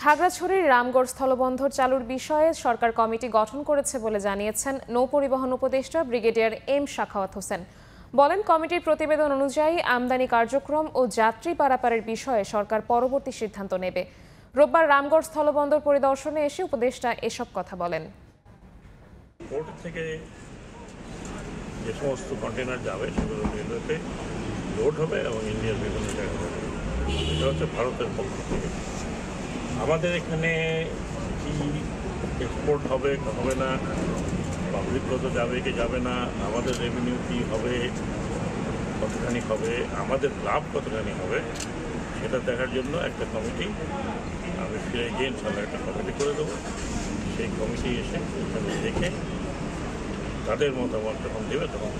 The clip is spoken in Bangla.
খাগড়াছড়ির রামগড় স্থলবন্দর চালুর বিষয়ে সরকার কমিটি গঠন করেছে বলে জানিয়েছেন নৌপরিবহন উপদেষ্টা ব্রিগেডিয়ার এম শাখাওয়াত হোসেন। বলেন, কমিটির প্রতিবেদন অনুযায়ী আমদানি কার্যক্রম ও যাত্রী পারাপারের বিষয়ে সরকার পরবর্তী সিদ্ধান্ত নেবে। রোববার রামগড় স্থলবন্দর পরিদর্শনে এসে উপদেষ্টা এসব কথা বলেন। পোর্ট থেকে যে সমস্ত কন্টেনার যাবে সেগুলো রেলওয়েতে লোড হবে এবং ইন্ডিয়ার বিভিন্ন জায়গায় হবে। এটা হচ্ছে ভারতের পক্ষ থেকে। আমাদের এখানে কি এক্সপোর্ট হবে হবে না, পাবলিক কত যাবে কি যাবে না, আমাদের রেভিনিউ কী হবে, কতখানি হবে, আমাদের লাভ কতখানি হবে, সেটা দেখার জন্য একটা কমিটি আমি ফিরে গিয়ে ইনশাল্লাহ একটা কমিটি করে দেবো। সেই কমিটি এসে দেখে তাদের মতামত যখন দেবে তখন